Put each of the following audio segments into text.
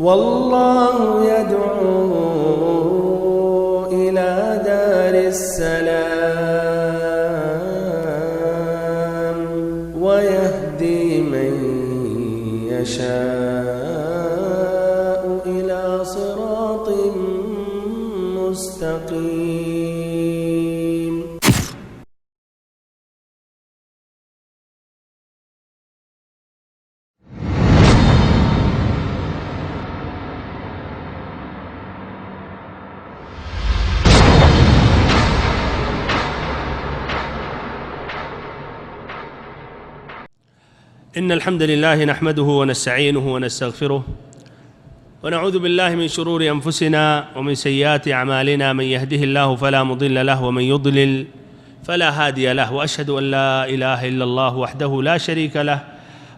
والله يدعو إلى دار السلام ويهدي من يشاء إلى صراط مستقيم. إن الحمد لله نحمده ونستعينه ونستغفره ونعوذ بالله من شرور أنفسنا ومن سيئات أعمالنا، من يهده الله فلا مضل له ومن يضلل فلا هادي له، وأشهد أن لا إله إلا الله وحده لا شريك له،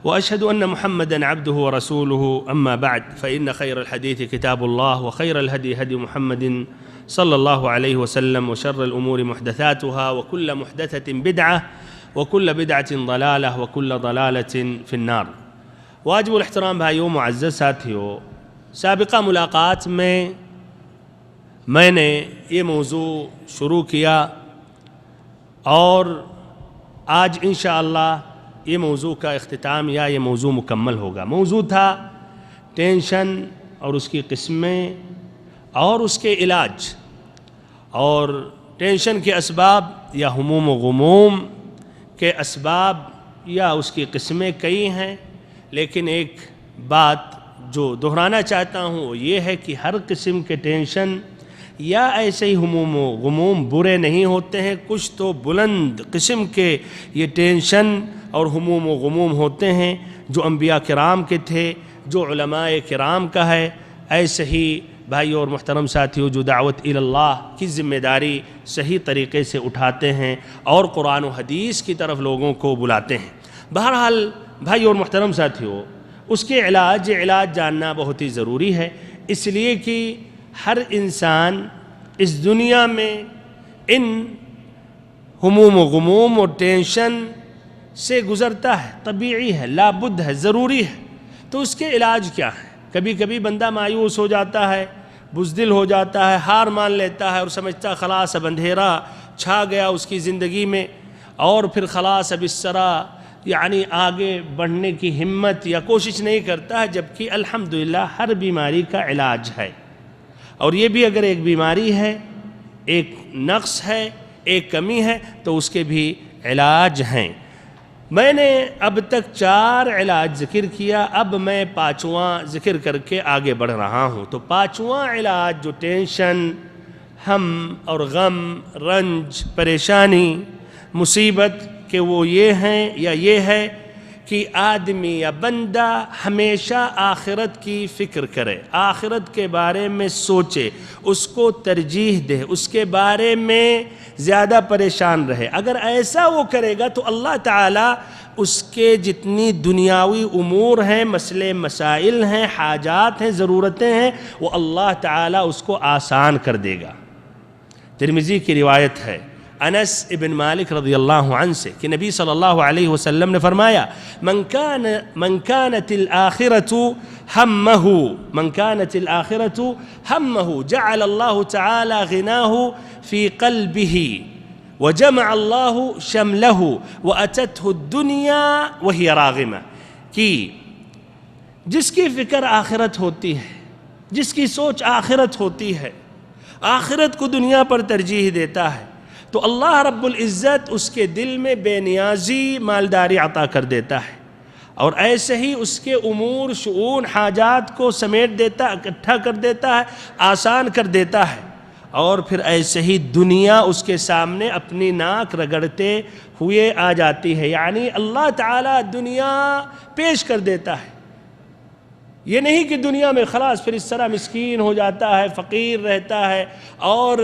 وأشهد أن محمدًا عبده ورسوله. أما بعد، فإن خير الحديث كتاب الله، وخير الهدي هدي محمد صلى الله عليه وسلم، وشر الأمور محدثاتها، وكل محدثة بدعة، وكل بدعة ضلالة، وكل ضلالة في النار. واجب الاحترام بھائیوں، معزز ساتھیوں، سابقہ ملاقات میں نے یہ موضوع شروع کیا اور آج انشاءاللہ یہ موضوع کا اختتام یا یہ موضوع مکمل ہوگا. موضوع تھا ٹینشن اور اس کی قسمیں اور اس کے علاج، اور ٹینشن کے اسباب یا ہموم و غموم کے اسباب یا اس کی قسمیں کئی ہیں، لیکن ایک بات جو دہرانا چاہتا ہوں وہ یہ ہے کہ ہر قسم کے ٹینشن یا ایسے ہی ہموم و غموم برے نہیں ہوتے ہیں. کچھ تو بلند قسم کے یہ ٹینشن اور ہموم و غموم ہوتے ہیں جو انبیاء کرام کے تھے، جو علماء کرام کا ہے. ایسے ہی بھائیوں اور محترم ساتھیوں، جو دعوت اللہ کی ذمہ داری صحیح طریقے سے اٹھاتے ہیں اور قرآن و حدیث کی طرف لوگوں کو بلاتے ہیں. بہرحال بھائیوں اور محترم ساتھیوں، اس کے علاج جاننا بہت ہی ضروری ہے، اس لیے کہ ہر انسان اس دنیا میں ان ہموم و غموم اور ٹینشن سے گزرتا ہے، طبیعی ہے، لابد ہے، ضروری ہے. تو اس کے علاج کیا ہے؟ کبھی کبھی بندہ مایوس ہو جاتا ہے، بزدل ہو جاتا ہے، ہار مان لیتا ہے اور سمجھتا خلاص اب اندھیرا چھا گیا اس کی زندگی میں، اور پھر خلاص اب اس طرح یعنی آگے بڑھنے کی ہمت یا کوشش نہیں کرتا ہے. جبکہ الحمدللہ ہر بیماری کا علاج ہے، اور یہ بھی اگر ایک بیماری ہے، ایک نقص ہے، ایک کمی ہے، تو اس کے بھی علاج ہیں. میں نے اب تک 4 علاج ذکر کیا، اب میں 5واں ذکر کر کے آگے بڑھ رہا ہوں. تو 5واں علاج جو ٹینشن، ہم اور غم، رنج، پریشانی، مصیبت کہ وہ یہ ہیں یا یہ ہے کہ آدمی یا بندہ ہمیشہ آخرت کی فکر کرے، آخرت کے بارے میں سوچے، اس کو ترجیح دے، اس کے بارے میں زیادہ پریشان رہے. اگر ایسا وہ کرے گا تو اللہ تعالیٰ اس کے جتنی دنیاوی امور ہیں، مسئلے مسائل ہیں، حاجات ہیں، ضرورتیں ہیں، وہ اللہ تعالیٰ اس کو آسان کر دے گا. ترمذی کی روایت ہے انس ابن مالک رضی اللہ عنہ سے کہ نبی صلی اللہ علیہ وسلم نے فرمایا، من كانت الآخرة همه جعل الله تعالى غناه في قلبه وجمع الله شمله وأتته الدنيا وهي راغمة. کہ جس کی فکر آخرت ہوتی ہے، جس کی سوچ آخرت ہوتی ہے، آخرت کو دنیا پر ترجیح دیتا ہے، تو اللہ رب العزت اس کے دل میں بے نیازی، مالداری عطا کر دیتا ہے، اور ایسے ہی اس کے امور، شؤون، حاجات کو سمیٹ دیتا، اکٹھا کر دیتا ہے، آسان کر دیتا ہے. اور پھر ایسے ہی دنیا اس کے سامنے اپنی ناک رگڑتے ہوئے آ جاتی ہے. یعنی اللہ تعالیٰ دنیا پیش کر دیتا ہے. یہ نہیں کہ دنیا میں خلاص پھر اس طرح مسکین ہو جاتا ہے، فقیر رہتا ہے اور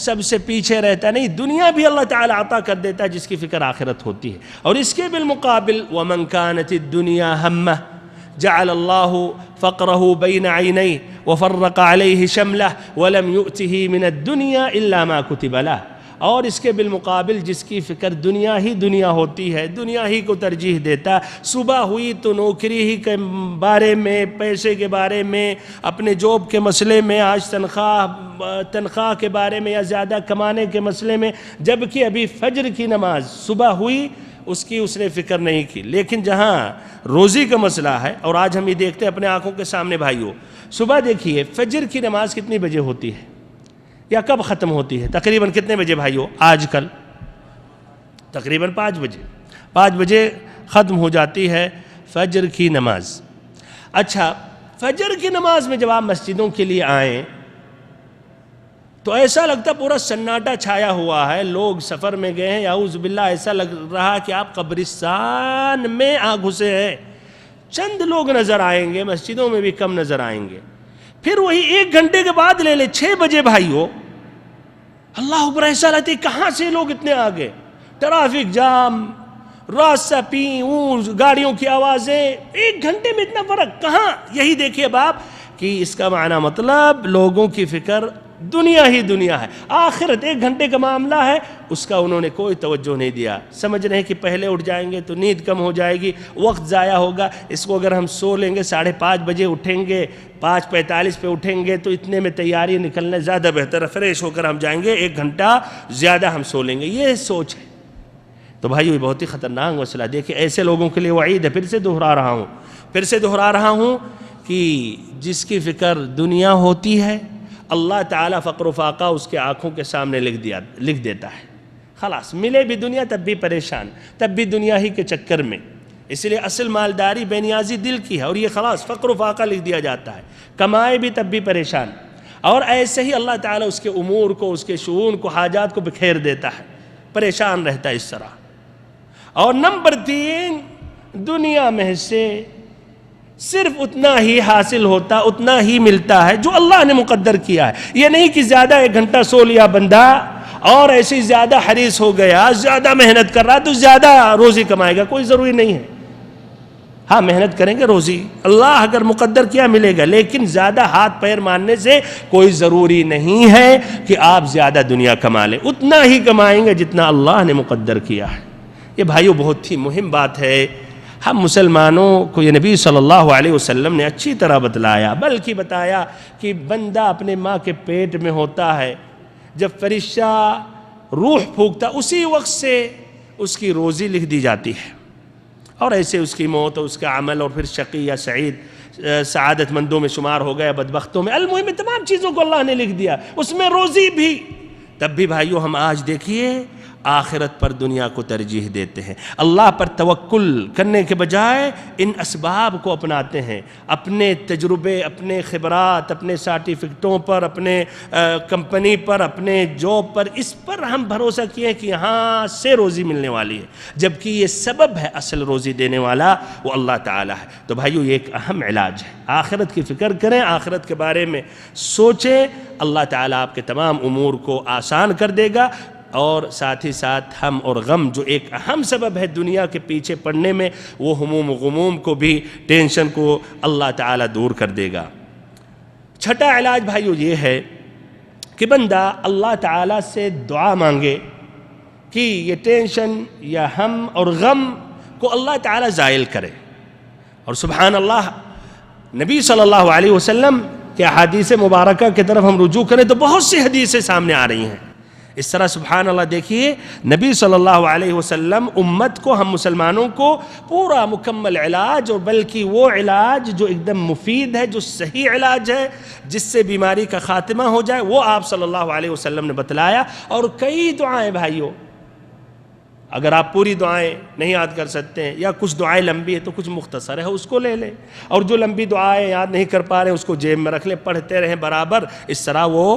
سب سے پیچھے رہتا ہے. نہیں، دنیا بھی اللہ تعالیٰ عطا کر دیتا ہے جس کی فکر آخرت ہوتی ہے. اور اس کے بالمقابل وَمَنْ كَانَتِ الدُّنْيَا هَمَّهُ جعل الله فقره بين عينيه وفرق عليه شمله ولم يؤته من الدنيا إلا ما كتب له. اور اس کے بالمقابل جس کی فکر دنیا ہی دنیا ہوتی ہے، دنیا ہی کو ترجیح دیتا، صبح ہوئی تو نوکری ہی کے بارے میں، پیسے کے بارے میں، اپنے جاب کے مسئلے میں، آج تنخواہ کے بارے میں یا زیادہ کمانے کے مسئلے میں، جبکہ ابھی فجر کی نماز صبح ہوئی اس نے فکر نہیں کی۔ لیکن جہاں روزی کا مسئلہ ہے، اور آج ہم یہ دیکھتے ہیں اپنے آنکھوں کے سامنے بھائیوں، صبح دیکھیے فجر کی نماز کتنی بجے ہوتی ہے یا کب ختم ہوتی ہے؟ تقریباً کتنے بجے بھائیوں؟ آج کل تقریباً 5 بجے، 5 بجے ختم ہو جاتی ہے فجر کی نماز۔ اچھا، فجر کی نماز میں جب آپ مسجدوں کے لیے آئیں تو ایسا لگتا پورا سناٹا چھایا ہوا ہے، لوگ سفر میں گئے ہیں، اعوذ باللہ، ایسا لگ رہا کہ آپ قبرستان میں آ گھسے ہیں۔ چند لوگ نظر آئیں گے، مسجدوں میں بھی کم نظر آئیں گے۔ پھر وہی 1 گھنٹے کے بعد لے لے 6 بجے بھائیو، اللہ اکبر، ایسا لگتا ہے کہاں سے لوگ اتنے آگے، ٹریفک جام، راستہ گاڑیوں کی آوازیں، 1 گھنٹے میں اتنا فرق کہاں؟ یہی دیکھیے باپ کہ اس کا معنی مطلب لوگوں کی فکر دنیا ہی دنیا ہے، آخرت 1 گھنٹے کا معاملہ ہے، اس کا انہوں نے کوئی توجہ نہیں دیا۔ سمجھ رہے ہیں کہ پہلے اٹھ جائیں گے تو نیند کم ہو جائے گی، وقت ضائع ہوگا، اس کو اگر ہم سو لیں گے 5:30 بجے اٹھیں گے، 5:45 پہ اٹھیں گے تو اتنے میں تیاری نکلنے زیادہ بہتر ہے، فریش ہو کر ہم جائیں گے، 1 گھنٹہ زیادہ ہم سو لیں گے، یہ سوچ ہے۔ تو بھائیو، یہ بہت ہی خطرناک مسئلہ، دیکھیں ایسے لوگوں کے لیے وعید ہے۔ پھر سے دہرا رہا ہوں کہ جس کی فکر دنیا ہوتی ہے، اللہ تعالیٰ فقر و فاقہ اس کے آنکھوں کے سامنے لکھ دیتا ہے، خلاص ملے بھی دنیا تب بھی پریشان، تب بھی دنیا ہی کے چکر میں۔ اس لیے اصل مالداری بے نیازی دل کی ہے، اور یہ خلاص فقر و فاقہ لکھ دیا جاتا ہے، کمائے بھی تب بھی پریشان۔ اور ایسے ہی اللہ تعالیٰ اس کے امور کو، اس کے شؤون کو، حاجات کو بکھیر دیتا ہے، پریشان رہتا ہے اس طرح۔ اور نمبر 3، دنیا میں سے صرف اتنا ہی حاصل ہوتا، اتنا ہی ملتا ہے جو اللہ نے مقدر کیا ہے۔ یہ نہیں کہ زیادہ 1 گھنٹہ سو لیا بندہ اور ایسے زیادہ حریص ہو گیا، زیادہ محنت کر رہا تو زیادہ روزی کمائے گا، کوئی ضروری نہیں ہے۔ ہاں، محنت کریں گے روزی اللہ اگر مقدر کیا ملے گا، لیکن زیادہ ہاتھ پیر مارنے سے کوئی ضروری نہیں ہے کہ آپ زیادہ دنیا کما لیں، اتنا ہی کمائیں گے جتنا اللہ نے مقدر کیا ہے۔ یہ بھائیو بہت ہی مہم بات ہے، ہم مسلمانوں کو یہ نبی صلی اللہ علیہ وسلم نے اچھی طرح بتلایا، بلکہ بتایا کہ بندہ اپنے ماں کے پیٹ میں ہوتا ہے، جب فرشتہ روح پھونکتا اسی وقت سے اس کی روزی لکھ دی جاتی ہے، اور ایسے اس کی موت اور اس کا عمل، اور پھر شقی یا سعید، سعادت مندوں میں شمار ہو گیا، بدبختوں میں، المهم تمام چیزوں کو اللہ نے لکھ دیا، اس میں روزی بھی۔ تب بھی بھائیو ہم آج دیکھیے آخرت پر دنیا کو ترجیح دیتے ہیں، اللہ پر توکل کرنے کے بجائے ان اسباب کو اپناتے ہیں، اپنے تجربے، اپنے خبرات، اپنے سرٹیفکیٹوں پر، اپنے کمپنی پر، اپنے جاب پر، اس پر ہم بھروسہ کیے کہ یہاں سے روزی ملنے والی ہے، جبکہ یہ سبب ہے، اصل روزی دینے والا وہ اللہ تعالیٰ ہے۔ تو بھائیو، یہ ایک اہم علاج ہے، آخرت کی فکر کریں، آخرت کے بارے میں سوچیں، اللہ تعالیٰ آپ کے تمام امور کو آسان کر دے گا، اور ساتھ ہی ساتھ ہم اور غم جو ایک اہم سبب ہے دنیا کے پیچھے پڑنے میں، وہ ہموم و غموم کو بھی، ٹینشن کو اللہ تعالیٰ دور کر دے گا۔ چھٹا علاج بھائیو یہ ہے کہ بندہ اللہ تعالیٰ سے دعا مانگے کہ یہ ٹینشن یا ہم اور غم کو اللہ تعالیٰ زائل کرے۔ اور سبحان اللہ، نبی صلی اللہ علیہ وسلم کے احادیث مبارکہ کی طرف ہم رجوع کریں تو بہت سی حدیثیں سامنے آ رہی ہیں۔ اس طرح سبحان اللہ دیکھیے، نبی صلی اللہ علیہ وسلم امت کو، ہم مسلمانوں کو پورا مکمل علاج، اور بلکہ وہ علاج جو ایک دم مفید ہے، جو صحیح علاج ہے، جس سے بیماری کا خاتمہ ہو جائے، وہ آپ صلی اللہ علیہ وسلم نے بتلایا۔ اور کئی دعائیں بھائیوں، اگر آپ پوری دعائیں نہیں یاد کر سکتے ہیں، یا کچھ دعائیں لمبی ہے تو کچھ مختصر ہے، اس کو لے لیں، اور جو لمبی دعائیں یاد نہیں کر پا رہے ہیں اس کو جیب میں رکھ لیں، پڑھتے رہیں برابر، اس طرح وہ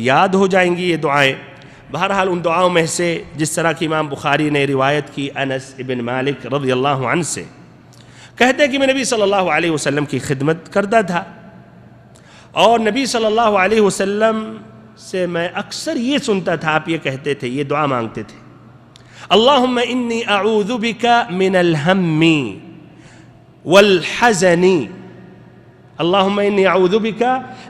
یاد ہو جائیں گی یہ دعائیں۔ بہرحال ان دعاؤں میں سے جس طرح کہ امام بخاری نے روایت کی انس ابن مالک رضی اللہ عنہ سے، کہتے ہیں کہ میں نبی صلی اللہ علیہ وسلم کی خدمت کرتا تھا، اور نبی صلی اللہ علیہ وسلم سے میں اکثر یہ سنتا تھا، آپ یہ کہتے تھے، یہ دعا مانگتے تھے، اللہم انی اعوذ بک من الہم والحزن، اللہم انی اعوذ بک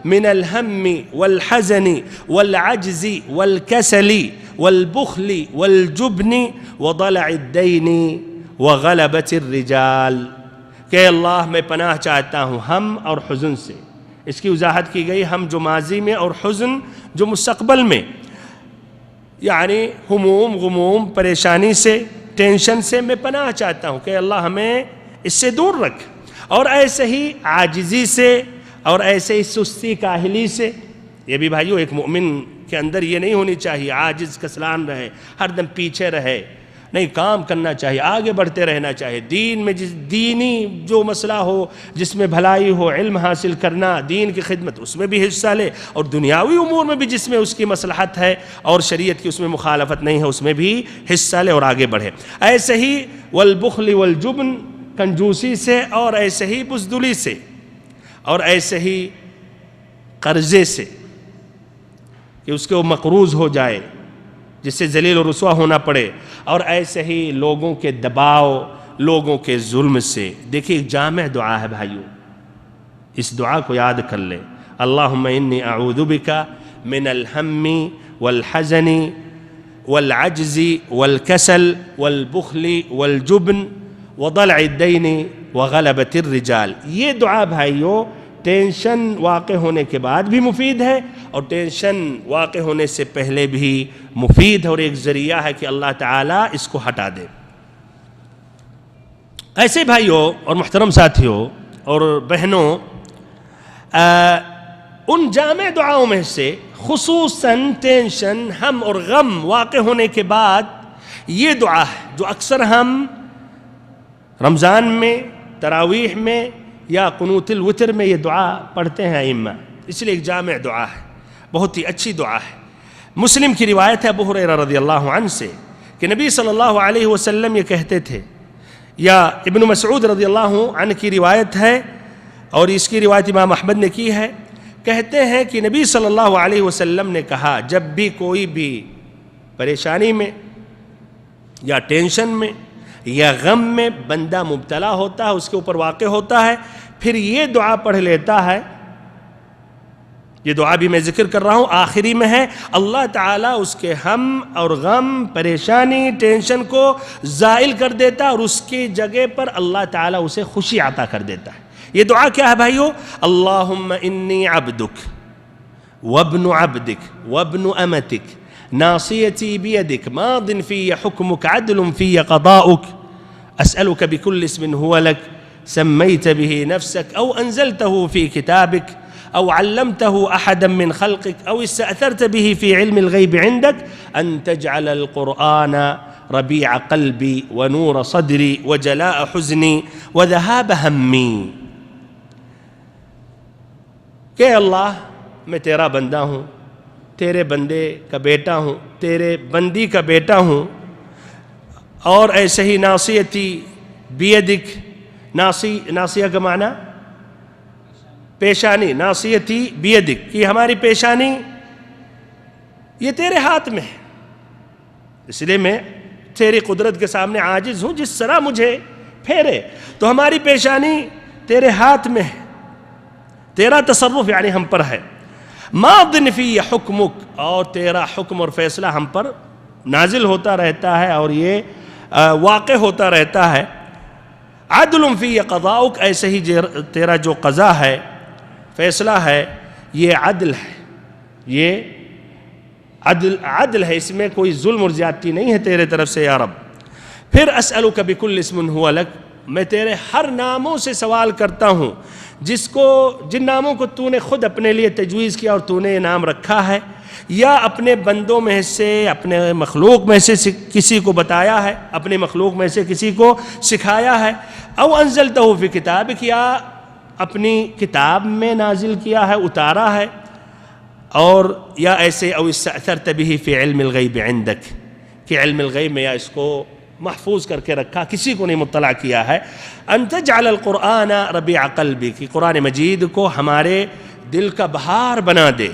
من الہم والحزن والعجز والکسل والبخل والجبن وضلع الدین وغلبۃ الرجال، کہ اللہ میں پناہ چاہتا ہوں ہم اور حزن سے۔ اس کی وضاحت کی گئی، ہم جو ماضی میں اور حزن جو مستقبل میں، یعنی ہموم غموم پریشانی سے ٹینشن سے میں پناہ چاہتا ہوں کہ اللہ ہمیں اس سے دور رکھ، اور ایسے ہی عاجزی سے اور ایسے ہی سستی کاہلی سے۔ یہ بھی بھائیو ایک مومن کے اندر یہ نہیں ہونی چاہیے عاجز کسلان رہے، ہر دم پیچھے رہے، نہیں، کام کرنا چاہیے، آگے بڑھتے رہنا چاہیے، دین میں دینی جو مسئلہ ہو، جس میں بھلائی ہو، علم حاصل کرنا، دین کی خدمت، اس میں بھی حصہ لے، اور دنیاوی امور میں بھی جس میں اس کی مصلحت ہے اور شریعت کی اس میں مخالفت نہیں ہے، اس میں بھی حصہ لے اور آگے بڑھے۔ ایسے ہی والبخل والجبن، کنجوسی سے، اور ایسے ہی بزدلی سے، اور ایسے ہی قرضے سے کہ اس کو مقروض ہو جائے جس سے ذلیل و رسوا ہونا پڑے، اور ایسے ہی لوگوں کے دباؤ، لوگوں کے ظلم سے۔ دیکھیے ایک جامع دعا ہے بھائیو، اس دعا کو یاد کر لیں، اللہم انی اعوذ بک من الہم والحزن والعجز والکسل والبخل والجبن وضلع الدین وغلبۃ الرجال۔ یہ دعا بھائیو ٹینشن واقع ہونے کے بعد بھی مفید ہے، اور ٹینشن واقع ہونے سے پہلے بھی مفید ہے، اور ایک ذریعہ ہے کہ اللہ تعالیٰ اس کو ہٹا دے۔ ایسے بھائیوں اور محترم ساتھیوں اور بہنوں، ان جامع دعاؤں میں سے خصوصاً ٹینشن، ہم اور غم واقع ہونے کے بعد یہ دعا ہے جو اکثر ہم رمضان میں، تراویح میں یا قنوت الوتر میں یہ دعا پڑھتے ہیں ائمہ، اس لیے ایک جامع دعا ہے، بہت ہی اچھی دعا ہے۔ مسلم کی روایت ہے ابو ہریرہ رضی اللہ عنہ سے کہ نبی صلی اللہ علیہ وسلم یہ کہتے تھے، یا ابن مسعود رضی اللہ عنہ کی روایت ہے، اور اس کی روایت امام احمد نے کی ہے، کہتے ہیں کہ نبی صلی اللہ علیہ وسلم نے کہا، جب بھی کوئی بھی پریشانی میں یا ٹینشن میں یا غم میں بندہ مبتلا ہوتا ہے، اس کے اوپر واقع ہوتا ہے، پھر یہ دعا پڑھ لیتا ہے، یہ دعا بھی میں ذکر کر رہا ہوں، آخری میں ہے، اللہ تعالیٰ اس کے ہم اور غم، پریشانی، ٹینشن کو زائل کر دیتا ہے، اور اس کی جگہ پر اللہ تعالیٰ اسے خوشی عطا کر دیتا ہے۔ یہ دعا کیا ہے بھائیو؟ اللہم انی عبدک وابن عبدک وابن امتک ناصیتی بیدک ماض فی حکمک عدل فی قضاؤک اسألک بکل اسم هو لک سمیت به نفسک او انزلته فی کتابک أو علمته أحدا من خلقك أو استأثرت به في علم الغيب عندك أن تجعل القرآن ربيع قلبي ونور صدري وجلاء حزني وذهاب همي۔ کہ اللہ میں تیرا بندہ ہوں، تیرے بندے کا بیٹا ہوں، تیرے بندی کا بیٹا ہوں، اور ایسے ہی ناصیتی بیدک، ناصیہ کا معنی پیشانی، ناصیتی بیدک، کہ ہماری پیشانی یہ تیرے ہاتھ میں ہے، اس لیے میں تیری قدرت کے سامنے عاجز ہوں، جس طرح مجھے پھیرے، تو ہماری پیشانی تیرے ہاتھ میں ہے، تیرا تصرف یعنی ہم پر ہے، ماض فی حکمک، اور تیرا حکم اور فیصلہ ہم پر نازل ہوتا رہتا ہے اور یہ واقع ہوتا رہتا ہے، عدل فی قضاؤک، ایسے ہی تیرا جو قضا ہے، فیصلہ ہے، یہ عدل ہے، یہ عدل ہے، اس میں کوئی ظلم اور زیادتی نہیں ہے تیرے طرف سے یا رب۔ پھر اسألک بکل اسم هو لک، میں تیرے ہر ناموں سے سوال کرتا ہوں جن ناموں کو تو نے خود اپنے لیے تجویز کیا اور تو نے یہ نام رکھا ہے، یا اپنے بندوں میں سے، اپنے مخلوق میں سے کسی کو بتایا ہے، اپنے مخلوق میں سے کسی کو سکھایا ہے، او انزلتہ فی کتابک، یا اپنی کتاب میں نازل کیا ہے، اتارا ہے، اور یا ایسے او استأثرت به فی علم الغیب عندک، کہ علم الغیب میں یا اس کو محفوظ کر کے رکھا، کسی کو نہیں مطلع کیا ہے، ان تجعل القرآن ربیع قلبی، کہ قرآن مجید کو ہمارے دل کا بہار بنا دے،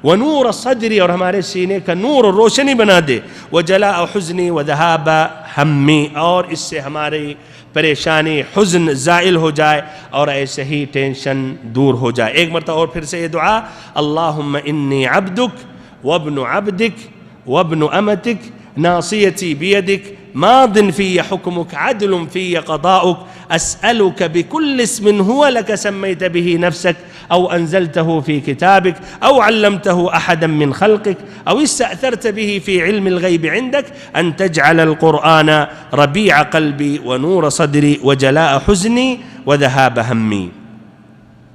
ونور صدری، اور ہمارے سینے کا نور اور روشنی بنا دے، وجلاء حزنی وذہاب ہمی، اور اس سے ہماری پریشانی، حزن زائل ہو جائے، اور ایسے ہی ٹینشن دور ہو جائے۔ ایک مرتبہ اور پھر سے یہ دعا، اللہم انی عبدک وابن عبدک وابن أمتك ناصيتي بيدك ماض في حكمك عدل في قضاؤك أسألك بكل اسم هو لك سميت به نفسك أو أنزلته في كتابك أو علمته أحدا من خلقك أو استأثرت به في علم الغيب عندك أن تجعل القرآن ربيع قلبي ونور صدري وجلاء حزني وذهاب همي.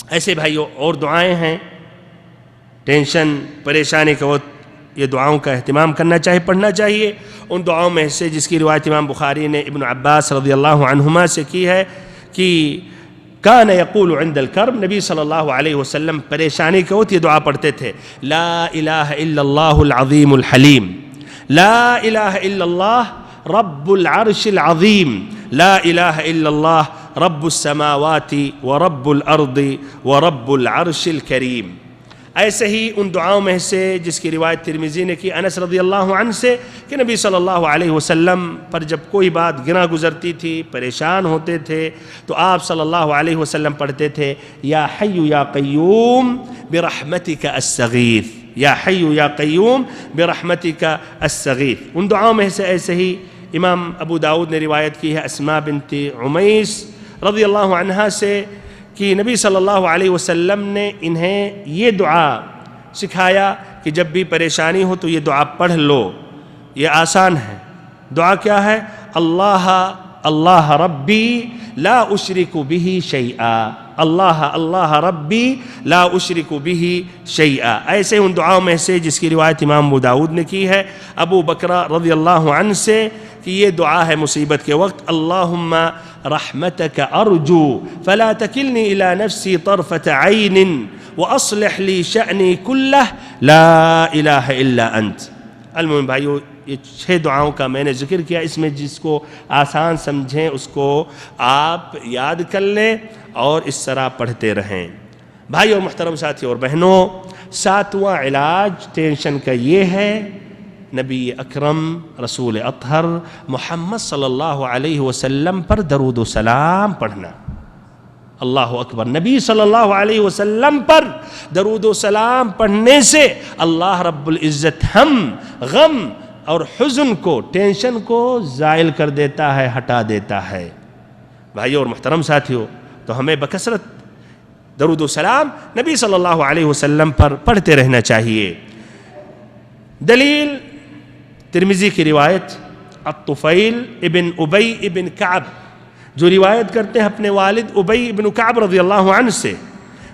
ایسے بھائیو اور دعائیں ہیں. ٹینشن پریشانی کا وقت یہ دعاؤں کا اہتمام کرنا چاہیے، پڑھنا چاہیے. ان دعاؤں میں سے جس کی روایت امام بخاری نے ابن عباس رضی اللہ عنہما سے کی ہے کہ کان یقول عند الکرب، نبی صلی اللہ علیہ وسلم پریشانی کے وقت یہ دعا پڑھتے تھے: لا الہ الا اللہ العظیم الحلیم، لا الہ الا اللہ رب العرش العظیم، لا الہ الا اللہ رب السماوات ورب الارض ورب العرش الکریم. ایسے ہی ان دعاؤں میں سے جس کی روایت ترمذی نے کی انس رضی اللہ عنہ سے کہ نبی صلی اللہ علیہ وسلم پر جب کوئی بات گراں گزرتی تھی، پریشان ہوتے تھے، تو آپ صلی اللہ علیہ وسلم پڑھتے تھے: یا حی یا قیوم برحمتک استغیث، یا حی یا قیوم برحمتک استغیث. ان دعاؤں میں سے ایسے ہی امام ابو داؤد نے روایت کی ہے اسماء بنت عمیس رضی اللہ عنہا سے کہ نبی صلی اللہ علیہ وسلم نے انہیں یہ دعا سکھایا کہ جب بھی پریشانی ہو تو یہ دعا پڑھ لو. یہ آسان ہے. دعا کیا ہے؟ اللہ اللہ ربی لا اشرک بہ شیئا، اللہ اللہ ربی لا اشرک بہ شیئا. ایسے ان دعاؤں میں سے جس کی روایت امام ابو داؤد نے کی ہے ابو بکرہ رضی اللہ عنہ سے کہ یہ دعا ہے مصیبت کے وقت: اللہم رحمتک ارجو فلا تکلنی الی نفسی طرفۃ عین واصلح لی شأنی کلہ لا الہ الا انت. المهم بھائیو، یہ 6 دعاؤں کا میں نے ذکر کیا. اس میں جس کو آسان سمجھیں اس کو آپ یاد کر لیں اور اس طرح پڑھتے رہیں. بھائی اور محترم ساتھی اور بہنوں، 7واں علاج ٹینشن کا یہ ہے: نبی اکرم رسول اطہر محمد صلی اللہ علیہ وسلم پر درود و سلام پڑھنا. اللہ اکبر. نبی صلی اللہ علیہ وسلم پر درود و سلام پڑھنے سے اللہ رب العزت ہم غم اور حزن کو، ٹینشن کو زائل کر دیتا ہے، ہٹا دیتا ہے. بھائیو اور محترم ساتھیو، تو ہمیں بکثرت درود و سلام نبی صلی اللہ علیہ وسلم پر پڑھتے رہنا چاہیے. دلیل ترمذی کی روایت الطفیل ابن ابی ابن کعب جو روایت کرتے ہیں اپنے والد ابی ابن کعب رضی اللہ عنہ سے،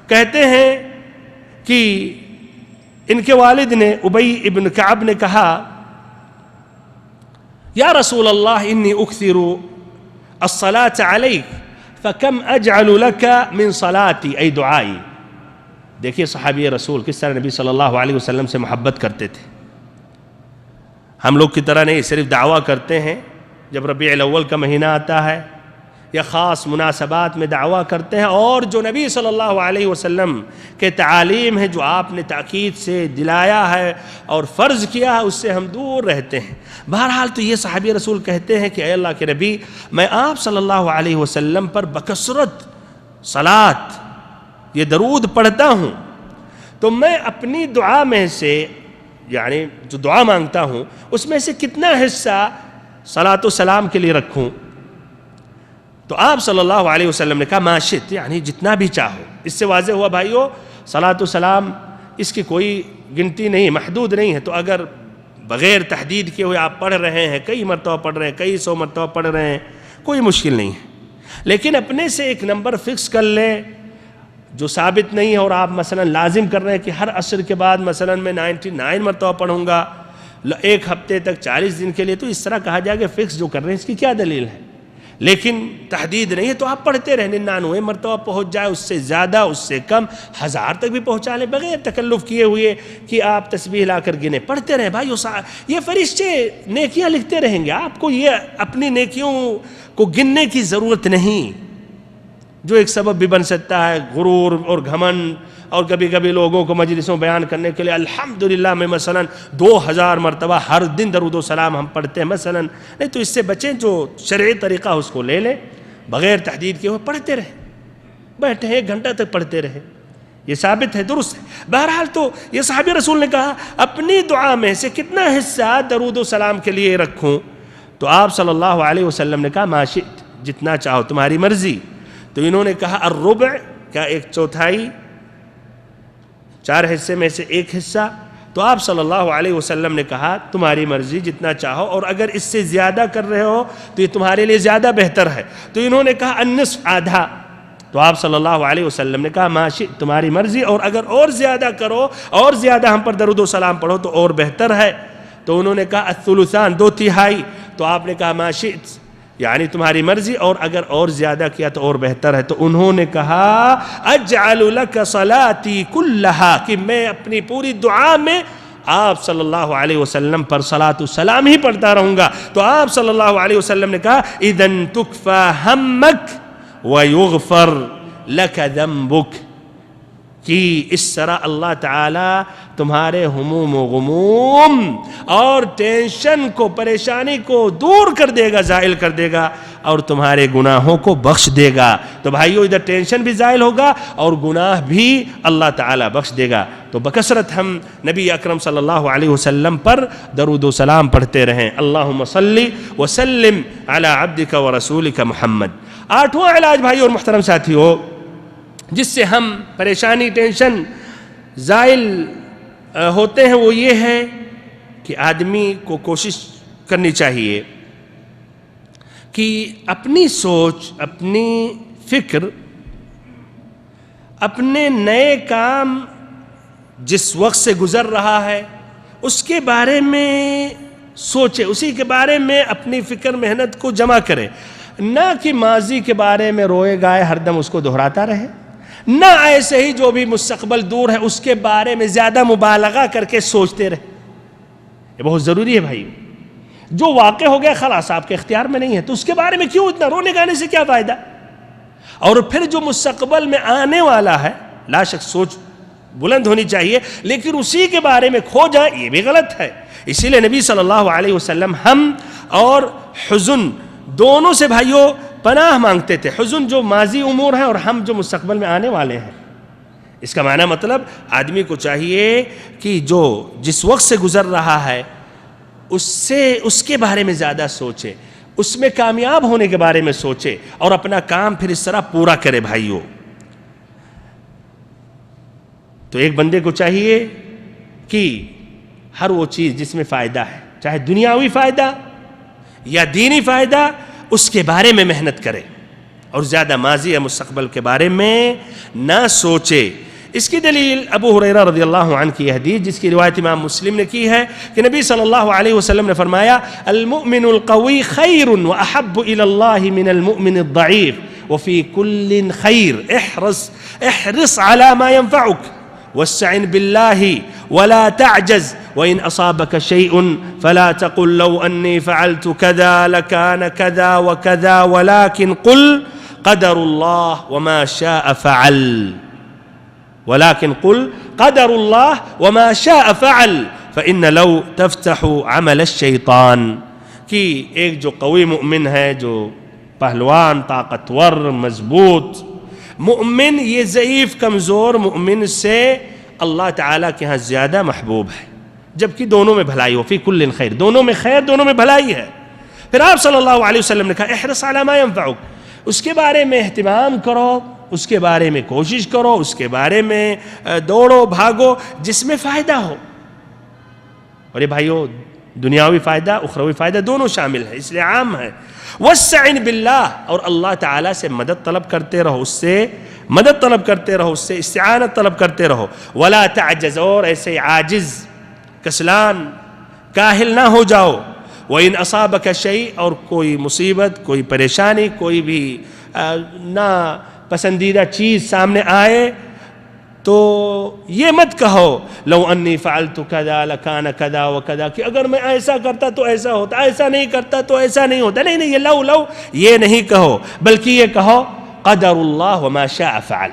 کہتے ہیں کہ ان کے والد نے ابی ابن کعب نے کہا: یا رسول اللہ انی اکثر الصلاة علیک فکم اجعل لک من صلاتی ای دعائی. دیکھیے صحابی رسول کس طرح نبی صلی اللہ علیہ وسلم سے محبت کرتے تھے. ہم لوگ کی طرح نہیں صرف دعویٰ کرتے ہیں جب ربیع الاول کا مہینہ آتا ہے یا خاص مناسبات میں دعویٰ کرتے ہیں، اور جو نبی صلی اللہ علیہ وسلم کے تعالیم ہے، جو آپ نے تاکید سے دلایا ہے اور فرض کیا ہے، اس سے ہم دور رہتے ہیں. بہرحال تو یہ صحابی رسول کہتے ہیں کہ اے اللہ کے نبی، میں آپ صلی اللہ علیہ وسلم پر بکثرت صلاۃ یہ درود پڑھتا ہوں، تو میں اپنی دعا میں سے، یعنی جو دعا مانگتا ہوں اس میں سے کتنا حصہ صلاۃ و سلام کے لیے رکھوں؟ تو آپ صلی اللہ علیہ وسلم نے کہا: ما شئت، یعنی جتنا بھی چاہو. اس سے واضح ہوا بھائیو صلاۃ و سلام اس کی کوئی گنتی نہیں، محدود نہیں ہے. تو اگر بغیر تحدید کیے ہوئے آپ پڑھ رہے ہیں، کئی مرتبہ پڑھ رہے ہیں، کئی 100 مرتبہ پڑھ رہے ہیں، کوئی مشکل نہیں ہے. لیکن اپنے سے ایک نمبر فکس کر لیں جو ثابت نہیں ہے، اور آپ مثلا لازم کر رہے ہیں کہ ہر عصر کے بعد مثلا میں 99 مرتبہ پڑھوں گا ایک ہفتے تک 40 دن کے لیے، تو اس طرح کہا جائے کہ فکس جو کر رہے ہیں اس کی کیا دلیل ہے؟ لیکن تحدید نہیں ہے تو آپ پڑھتے رہیں. 99 مرتبہ پہنچ جائے، اس سے زیادہ، اس سے کم، 1000 تک بھی پہنچا لیں بغیر تکلف کیے ہوئے کہ آپ تسبیح لا کر گنے. پڑھتے رہیں بھائی. یہ فرشتے نیکیاں لکھتے رہیں گے. آپ کو یہ اپنی نیکیوں کو گننے کی ضرورت نہیں، جو ایک سبب بھی بن سکتا ہے غرور اور گھمنڈ. اور کبھی کبھی لوگوں کو مجلسوں بیان کرنے کے لیے الحمدللہ میں مثلا 2000 مرتبہ ہر دن درود و سلام ہم پڑھتے ہیں مثلا. نہیں تو اس سے بچیں، جو شرعی طریقہ اس کو لے لیں، بغیر تحدید کے ہوئے پڑھتے رہیں. بیٹھے 1 گھنٹہ تک پڑھتے رہیں. یہ ثابت ہے، درست ہے۔ بہرحال تو یہ صحابی رسول نے کہا اپنی دعا میں سے کتنا حصہ درود و سلام کے لیے رکھوں؟ تو آپ صلی اللہ علیہ وسلم نے کہا ما شئت، جتنا چاہو، تمہاری مرضی۔ تو انہوں نے کہا الربع، کیا 1/4، 4 حصے میں سے 1 حصہ۔ تو آپ صلی اللہ علیہ وسلم نے کہا تمہاری مرضی، جتنا چاہو، اور اگر اس سے زیادہ کر رہے ہو تو یہ تمہارے لیے زیادہ بہتر ہے۔ تو انہوں نے کہا النصف، آدھا۔ تو آپ صلی اللہ علیہ وسلم نے کہا ما شئت، تمہاری مرضی، اور اگر اور زیادہ کرو، اور زیادہ ہم پر درود و سلام پڑھو تو اور بہتر ہے۔ تو انہوں نے کہا الثلثان، 2/3۔ تو آپ نے کہا ما شئت، یعنی تمہاری مرضی، اور اگر اور زیادہ کیا تو اور بہتر ہے۔ تو انہوں نے کہا اجعل لک صلاتی کلہا، کہ میں اپنی پوری دعا میں آپ صلی اللہ علیہ وسلم پر صلاۃ السلام ہی پڑھتا رہوں گا۔ تو آپ صلی اللہ علیہ وسلم نے کہا اذن تکفی ہمک ویغفر لک ذنبک، کہ اس طرح اللہ تعالیٰ تمہارے ہموم و غموم اور ٹینشن کو، پریشانی کو دور کر دے گا، زائل کر دے گا، اور تمہارے گناہوں کو بخش دے گا۔ تو بھائیو، ادھر ٹینشن بھی زائل ہوگا اور گناہ بھی اللہ تعالیٰ بخش دے گا۔ تو بکثرت ہم نبی اکرم صلی اللہ علیہ وسلم پر درود و سلام پڑھتے رہیں۔ اللہم صلی وسلم علی عبدک و رسولک محمد۔ 8واں علاج بھائی اور محترم ساتھیو، جس سے ہم پریشانی، ٹینشن زائل ہوتے ہیں، وہ یہ ہے کہ آدمی کو کوشش کرنی چاہیے کہ اپنی سوچ، اپنی فکر، اپنے نئے کام جس وقت سے گزر رہا ہے اس کے بارے میں سوچے، اسی کے بارے میں اپنی فکر، محنت کو جمع کرے، نہ کہ ماضی کے بارے میں روئے گائے ہر دم اس کو دہراتا رہے، نہ ایسے ہی جو بھی مستقبل دور ہے اس کے بارے میں زیادہ مبالغہ کر کے سوچتے رہے۔ یہ بہت ضروری ہے بھائی۔ جو واقع ہو گیا خلاص آپ کے اختیار میں نہیں ہے، تو اس کے بارے میں کیوں اتنا رونے گانے سے کیا فائدہ؟ اور پھر جو مستقبل میں آنے والا ہے، لا شک سوچ بلند ہونی چاہیے، لیکن اسی کے بارے میں کھو جائے، یہ بھی غلط ہے۔ اسی لیے نبی صلی اللہ علیہ وسلم ہم اور حزن دونوں سے بھائیوں پناہ مانگتے تھے، حزن جو ماضی امور ہیں اور ہم جو مستقبل میں آنے والے ہیں۔ اس کا معنی مطلب آدمی کو چاہیے کہ جو جس وقت سے گزر رہا ہے اس کے بارے میں زیادہ سوچے، اس میں کامیاب ہونے کے بارے میں سوچے، اور اپنا کام پھر اس طرح پورا کرے بھائیوں۔ تو ایک بندے کو چاہیے کہ ہر وہ چیز جس میں فائدہ ہے، چاہے دنیاوی فائدہ یا دینی فائدہ، اس کے بارے میں محنت کرے، اور زیادہ ماضی یا مستقبل کے بارے میں نہ سوچے۔ اس کی دلیل ابو ہریرہ رضی اللہ عنہ کی حدیث، جس کی روایت امام مسلم نے کی ہے، کہ نبی صلی اللہ علیہ وسلم نے فرمایا المؤمن القوی خیر واحب الی اللہ من المؤمن الضعیف وفی کل خیر احرص علی ما ينفعک واستعن باللہ ولا تعجز وإن أصابك شيء فلا تقل لو أني فعلت كذا لكان كذا وكذا ولكن قل قدر الله وما شاء فعل ولكن قل قدر الله وما شاء فعل فإن لو تفتح عمل الشيطان۔ کہ ایک جو قوی مؤمن ہے، جو پہلوان، طاقتور، مضبوط مؤمن، یہ ضعیف کمزور مؤمن سے اللہ تعالیٰ کے ہاں زیادہ محبوب ہے، جبکہ دونوں میں بھلائی ہو، فی کل خیر، دونوں میں خیر، دونوں میں بھلائی ہے۔ پھر آپ صلی اللہ علیہ وسلم نے کہا احرص علی ما ينفعک، اس کے بارے میں اہتمام کرو، اس کے بارے میں کوشش کرو، اس کے بارے میں دوڑو بھاگو جس میں فائدہ ہو۔ اور یہ بھائیو، دنیاوی فائدہ، اخروی فائدہ دونوں شامل ہے، اس لیے عام ہے۔ واستعن باللہ، اور اللہ تعالیٰ سے مدد طلب کرتے رہو، اس سے مدد طلب کرتے رہو، اس سے استعانت طلب کرتے رہو۔ ولا تعجز، اور ایسے عاجز، کسلان، کاہل نہ ہو جاؤ۔ وَإِنْ أَصَابَكَ شَيْءٍ، اور کوئی مصیبت، کوئی پریشانی، کوئی بھی نا پسندیدہ چیز سامنے آئے تو یہ مت کہو لو انی فعلت کذا لکان کذا وکذا، کہ اگر میں ایسا کرتا تو ایسا ہوتا، ایسا نہیں کرتا تو ایسا نہیں ہوتا۔ نہیں، یہ لو یہ نہیں کہو، بلکہ یہ کہو قدر اللہ وما شاء فعل،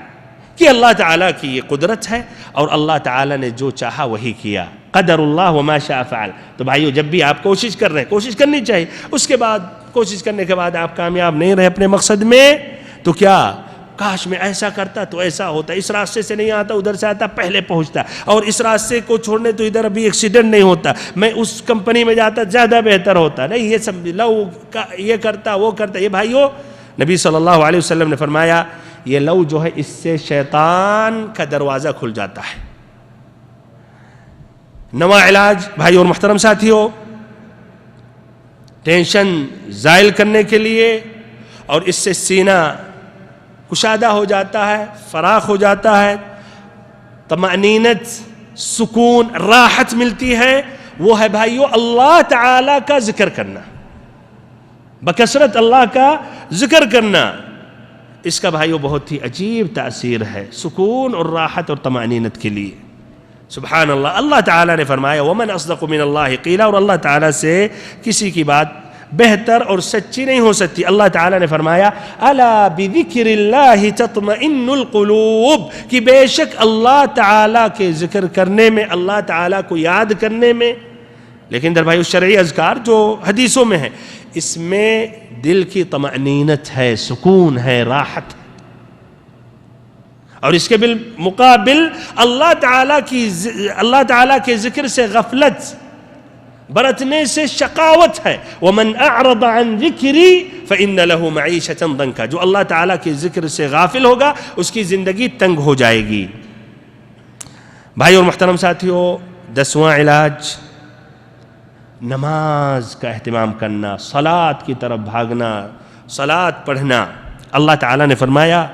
کہ اللہ تعالیٰ کی یہ قدرت ہے اور اللہ تعالیٰ نے جو چاہا وہی کیا۔ قدر اللہ وما شاء فعل۔ تو بھائیو، جب بھی آپ کوشش کر رہے ہیں، کوشش کرنی چاہیے، اس کے بعد کوشش کرنے کے بعد آپ کامیاب نہیں رہے اپنے مقصد میں، تو کیا کاش میں ایسا کرتا تو ایسا ہوتا، اس راستے سے نہیں آتا ادھر سے آتا پہلے پہنچتا، اور اس راستے کو چھوڑنے تو ادھر ابھی ایکسیڈنٹ نہیں ہوتا، میں اس کمپنی میں جاتا زیادہ بہتر ہوتا. نہیں، یہ سب لو یہ کرتا وہ کرتا. یہ بھائیو، نبی صلی اللہ علیہ وسلم نے فرمایا یہ لو جو ہے اس سے شیطان کا دروازہ کھل جاتا ہے. نواں علاج بھائی اور محترم ساتھیو، ٹینشن زائل کرنے کے لیے اور اس سے سینہ کشادہ ہو جاتا ہے، فراخ ہو جاتا ہے، طمأنینت، سکون، راحت ملتی ہے، وہ ہے بھائیو اللہ تعالیٰ کا ذکر کرنا، بکثرت اللہ کا ذکر کرنا. اس کا بھائیو بہت ہی عجیب تاثیر ہے سکون اور راحت اور طمأنینت کے لیے. سبحان اللہ. اللہ تعالیٰ نے فرمایا وَمَنْ أَصْدَقُ مِنَ اللَّهِ قِيلًا، اور اللہ تعالیٰ سے کسی کی بات بہتر اور سچی نہیں ہو سکتی. اللہ تعالیٰ نے فرمایا أَلَا بِذِكْرِ اللَّهِ تَطْمَئِنُّ الْقُلُوبُ، کہ بے شک اللہ تعالیٰ کے ذکر کرنے میں، اللہ تعالیٰ کو یاد کرنے میں، لیکن در بھائی شرعی اذکار جو حدیثوں میں ہے، اس میں دل کی طمأنینت ہے، سکون ہے، راحت ہے. اور اس کے بالمقابل اللہ تعالیٰ کے ذکر سے غفلت برتنے سے شقاوت ہے. وَمَنْ أَعْرَضَ عَنْ ذِكْرِي فَإِنَّ لَهُ مَعِيشَةً ضَنْكًا، جو اللہ تعالیٰ کے ذکر سے غافل ہوگا اس کی زندگی تنگ ہو جائے گی. بھائی اور محترم ساتھیو، 10واں علاج نماز کا اہتمام کرنا، صلاۃ کی طرف بھاگنا، صلاۃ پڑھنا. اللہ تعالیٰ نے فرمایا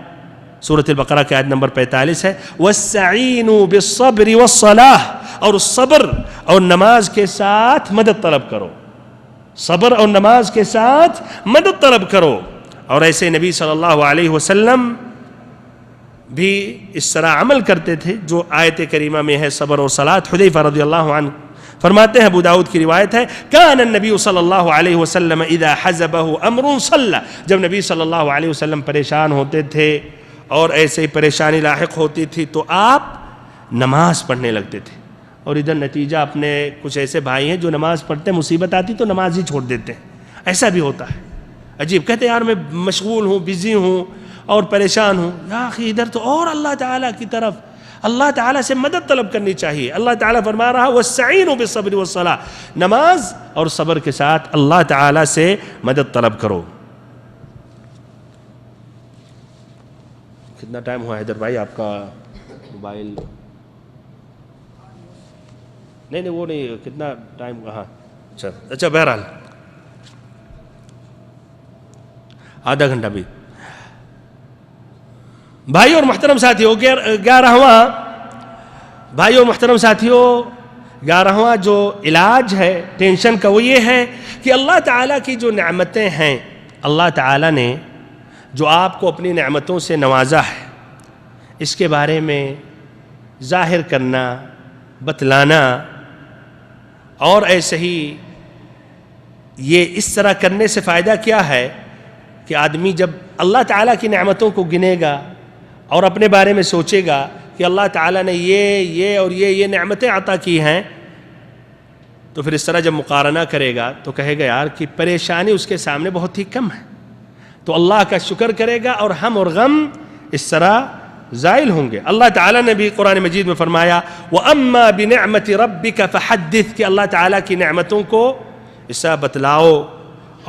سورۃ البقرہ کی آیت نمبر 45 ہے وَاسْتَعِينُوا بِالصَّبْرِ وَالصَّلَاةِ، اور صبر اور نماز کے ساتھ مدد طلب کرو، صبر اور نماز کے ساتھ مدد طلب کرو. اور ایسے نبی صلی اللہ علیہ وسلم بھی اس طرح عمل کرتے تھے جو آیت کریمہ میں ہے صبر اور صلاۃ. حذیفہ رضی اللہ عنہ فرماتے ہیں، ابو داؤد کی روایت ہے، کان النبی صلی اللہ علیہ وسلم اذا حزبہ امر صلی، جب نبی صلی اللہ علیہ وسلم پریشان ہوتے تھے اور ایسے ہی پریشانی لاحق ہوتی تھی تو آپ نماز پڑھنے لگتے تھے. اور ادھر نتیجہ اپنے کچھ ایسے بھائی ہیں جو نماز پڑھتے، مصیبت آتی تو نماز ہی چھوڑ دیتے ہیں. ایسا بھی ہوتا ہے. عجیب، کہتے ہیں یار میں مشغول ہوں، بزی ہوں اور پریشان ہوں. یا اخی ادھر تو اور اللہ تعالیٰ کی طرف، اللہ تعالیٰ سے مدد طلب کرنی چاہیے. اللہ تعالیٰ فرما رہا وَاسْتَعِينُوا بِالصَّبْرِ وَالصَّلَاةِ، نماز اور صبر کے ساتھ اللہ تعالیٰ سے مدد طلب کرو. کتنا ٹائم ہوا حیدر بھائی آپ کا موبائل؟ نہیں وہ نہیں، کتنا ٹائم کہاں؟ اچھا بہرحال آدھا گھنٹہ بھی. بھائی اور محترم ساتھیو، 11واں جو علاج ہے ٹینشن کا وہ یہ ہے کہ اللہ تعالیٰ کی جو نعمتیں ہیں، اللہ تعالیٰ نے جو آپ کو اپنی نعمتوں سے نوازا ہے، اس کے بارے میں ظاہر کرنا، بتلانا، اور ایسے ہی یہ اس طرح کرنے سے فائدہ کیا ہے کہ آدمی جب اللہ تعالیٰ کی نعمتوں کو گنے گا اور اپنے بارے میں سوچے گا کہ اللہ تعالیٰ نے یہ اور یہ نعمتیں عطا کی ہیں، تو پھر اس طرح جب مقارنہ کرے گا تو کہے گا یار کہ پریشانی اس کے سامنے بہت ہی کم ہے. تو اللہ کا شکر کرے گا اور ہم اور غم اس طرح زائل ہوں گے. اللہ تعالیٰ نے بھی قرآن مجید میں فرمایا وَأَمَّا بِنِعْمَةِ رَبِّكَ فَحَدِّثْ، کہ اللہ تعالیٰ کی نعمتوں کو اس طرح بتلاؤ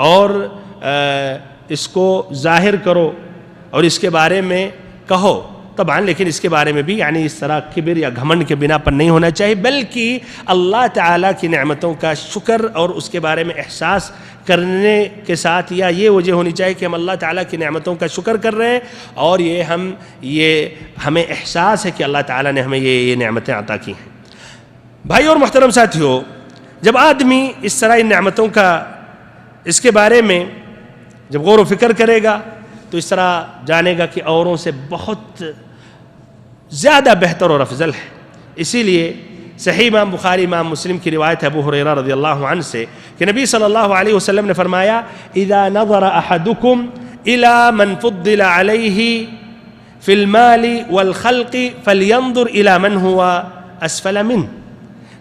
اور اس کو ظاہر کرو اور اس کے بارے میں کہو. طبعا لیکن اس کے بارے میں بھی یعنی اس طرح کبر یا گھمنڈ کے بنا پر نہیں ہونا چاہیے، بلکہ اللہ تعالیٰ کی نعمتوں کا شکر اور اس کے بارے میں احساس کرنے کے ساتھ یا یہ وجہ ہونی چاہیے کہ ہم اللہ تعالیٰ کی نعمتوں کا شکر کر رہے ہیں اور ہمیں احساس ہے کہ اللہ تعالیٰ نے ہمیں یہ نعمتیں عطا کی ہیں. بھائی اور محترم ساتھیو، جب آدمی اس طرح ان نعمتوں کا اس کے بارے میں جب غور و فکر کرے گا تو اس طرح جانے گا کہ اوروں سے بہت زیادہ بہتر اور افضل ہے. اسی لیے صحیح امام بخاری امام مسلم کی روایت ہے ابو ہریرہ رضی اللہ عنہ سے کہ نبی صلی اللہ علیہ وسلم نے فرمایا اذا نظر احدکم الى من فضل علیہ فی المال والخلق فلینظر الى من هو اسفل منه،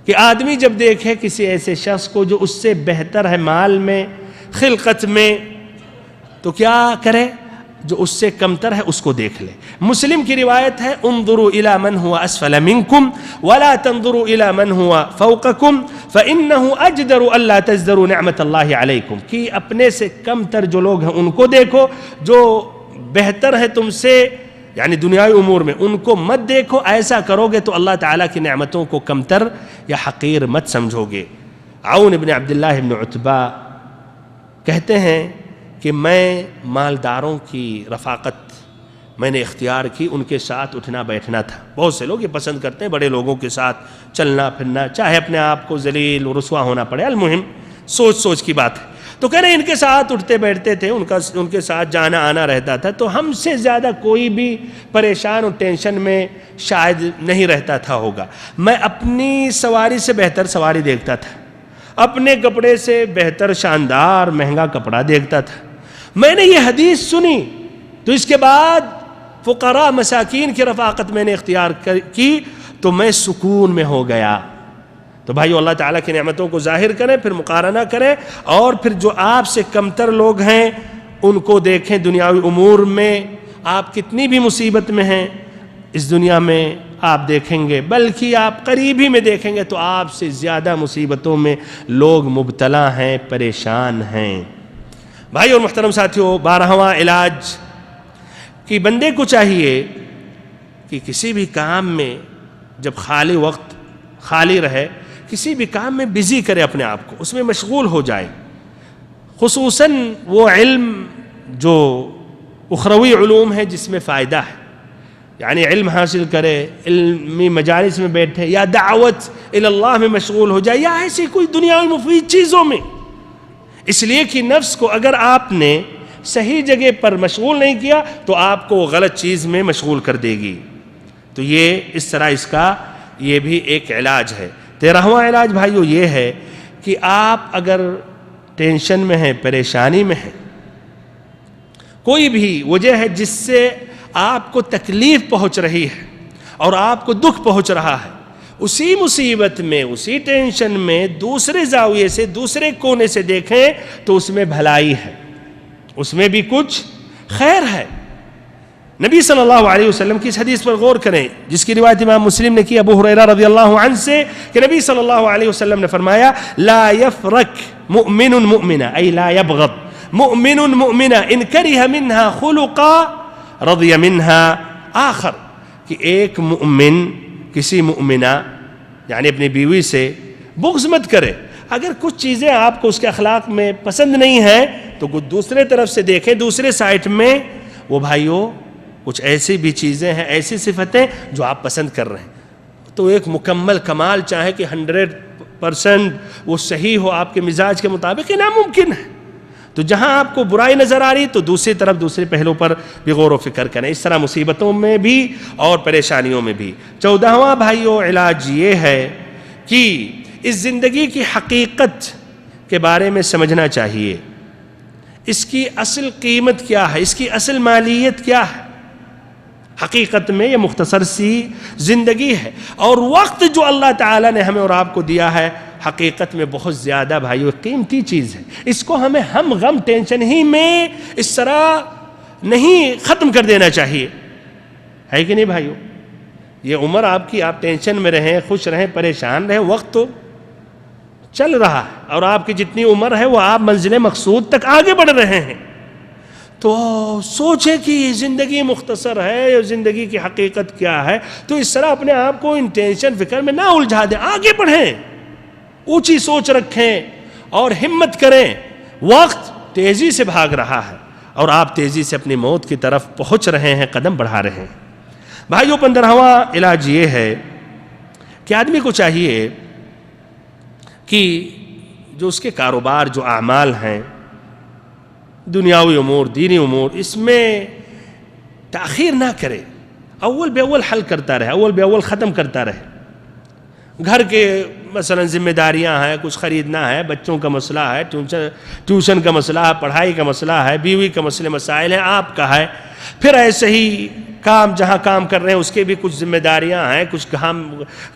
کہ آدمی جب دیکھے کسی ایسے شخص کو جو اس سے بہتر ہے مال میں، خلقت میں، تو کیا کرے؟ جو اس سے کمتر ہے اس کو دیکھ لے۔ مسلم کی روایت ہے انظروا الی من هو اسفل منکم ولا تنظروا الی من هو فوقکم فانه اجدر الا تزدروا نعمت اللہ علیکم، کہ اپنے سے کمتر جو لوگ ہیں ان کو دیکھو، جو بہتر ہے تم سے یعنی دنیاوی امور میں ان کو مت دیکھو، ایسا کرو گے تو اللہ تعالیٰ کی نعمتوں کو کمتر یا حقیر مت سمجھو گے۔ عون بن عبداللہ بن عتبہ کہتے ہیں کہ میں مالداروں کی رفاقت میں نے اختیار کی، ان کے ساتھ اٹھنا بیٹھنا تھا۔ بہت سے لوگ یہ پسند کرتے ہیں بڑے لوگوں کے ساتھ چلنا پھرنا، چاہے اپنے آپ کو ذلیل و رسوا ہونا پڑے، المہم سوچ کی بات ہے۔ تو کہہ رہے ہیں ان کے ساتھ اٹھتے بیٹھتے تھے، ان کے ساتھ جانا آنا رہتا تھا، تو ہم سے زیادہ کوئی بھی پریشان اور ٹینشن میں شاید نہیں رہتا تھا ہوگا۔ میں اپنی سواری سے بہتر سواری دیکھتا تھا، اپنے کپڑے سے بہتر شاندار مہنگا کپڑا دیکھتا تھا۔ میں نے یہ حدیث سنی تو اس کے بعد فقراء مساکین کی رفاقت میں نے اختیار کی تو میں سکون میں ہو گیا۔ تو بھائیو اللہ تعالیٰ کی نعمتوں کو ظاہر کریں، پھر مقارنہ کریں، اور پھر جو آپ سے کمتر لوگ ہیں ان کو دیکھیں۔ دنیاوی امور میں آپ کتنی بھی مصیبت میں ہیں اس دنیا میں آپ دیکھیں گے، بلکہ آپ قریب ہی میں دیکھیں گے تو آپ سے زیادہ مصیبتوں میں لوگ مبتلا ہیں، پریشان ہیں۔ بھائی اور محترم ساتھیوں، 12واں علاج کہ بندے کو چاہیے کہ کسی بھی کام میں جب خالی وقت خالی رہے، کسی بھی کام میں بزی کرے اپنے آپ کو، اس میں مشغول ہو جائے، خصوصاً وہ علم جو اخروی علوم ہے جس میں فائدہ ہے، یعنی علم حاصل کرے، علمی مجالس میں بیٹھے، یا دعوت اللہ میں مشغول ہو جائے، یا ایسی کوئی دنیاوی مفید چیزوں میں۔ اس لیے کہ نفس کو اگر آپ نے صحیح جگہ پر مشغول نہیں کیا تو آپ کو غلط چیز میں مشغول کر دے گی۔ تو یہ اس طرح اس کا یہ بھی ایک علاج ہے۔ 13واں علاج بھائیو یہ ہے کہ آپ اگر ٹینشن میں ہیں، پریشانی میں ہیں، کوئی بھی وجہ ہے جس سے آپ کو تکلیف پہنچ رہی ہے اور آپ کو دکھ پہنچ رہا ہے، اسی مصیبت میں، اسی ٹینشن میں دوسرے زاویے سے، دوسرے کونے سے دیکھیں تو اس میں بھلائی ہے، اس میں بھی کچھ خیر ہے۔ نبی صلی اللہ علیہ وسلم کی اس حدیث پر غور کریں جس کی روایت امام مسلم نے کی ابو ہریرہ رضی اللہ عنہ سے، کہ نبی صلی اللہ علیہ وسلم نے فرمایا لا یفرق مؤمن مؤمنہ، ای لا یبغض مؤمن مؤمنہ ان کرہ منہا خلقا رضی منہا آخر، کہ ایک مؤمن کسی مؤمنہ یعنی اپنی بیوی سے بغض مت کرے۔ اگر کچھ چیزیں آپ کو اس کے اخلاق میں پسند نہیں ہیں تو کچھ دوسرے طرف سے دیکھیں، دوسرے سائٹ میں وہ بھائیوں کچھ ایسی بھی چیزیں ہیں، ایسی صفتیں جو آپ پسند کر رہے ہیں، تو ایک مکمل کمال چاہے کہ 100% وہ صحیح ہو آپ کے مزاج کے مطابق، یہ ناممکن ہے۔ تو جہاں آپ کو برائی نظر آ رہی تو دوسری طرف دوسرے پہلو پر بھی غور و فکر کریں، اس طرح مصیبتوں میں بھی اور پریشانیوں میں بھی۔ 14واں بھائیوں علاج یہ ہے کہ اس زندگی کی حقیقت کے بارے میں سمجھنا چاہیے، اس کی اصل قیمت کیا ہے، اس کی اصل مالیت کیا ہے۔ حقیقت میں یہ مختصر سی زندگی ہے، اور وقت جو اللہ تعالیٰ نے ہمیں اور آپ کو دیا ہے حقیقت میں بہت زیادہ بھائیو قیمتی چیز ہے۔ اس کو ہمیں ہم غم ٹینشن ہی میں اس طرح نہیں ختم کر دینا چاہیے، ہے کہ نہیں بھائیو؟ یہ عمر آپ کی، آپ ٹینشن میں رہیں، خوش رہیں، پریشان رہیں، وقت تو چل رہا ہے اور آپ کی جتنی عمر ہے وہ آپ منزل مقصود تک آگے بڑھ رہے ہیں۔ تو سوچیں کہ زندگی مختصر ہے، زندگی کی حقیقت کیا ہے، تو اس طرح اپنے آپ کو ان ٹینشن فکر میں نہ الجھا دیں، آگے بڑھیں، اونچی سوچ رکھیں اور ہمت کریں۔ وقت تیزی سے بھاگ رہا ہے اور آپ تیزی سے اپنی موت کی طرف پہنچ رہے ہیں، قدم بڑھا رہے ہیں۔ بھائیو 15واں علاج یہ ہے کہ آدمی کو چاہیے کہ جو اس کے کاروبار، جو اعمال ہیں، دنیاوی امور، دینی امور، اس میں تاخیر نہ کرے، اول بے اول حل کرتا رہے، اول بے اول ختم کرتا رہے۔ گھر کے مثلا ذمہ داریاں ہیں، کچھ خریدنا ہے، بچوں کا مسئلہ ہے، ٹیوشن کا مسئلہ ہے، پڑھائی کا مسئلہ ہے، بیوی کا مسائل ہیں، آپ کا ہے، پھر ایسے ہی کام جہاں کام کر رہے ہیں اس کے بھی کچھ ذمہ داریاں ہیں، کچھ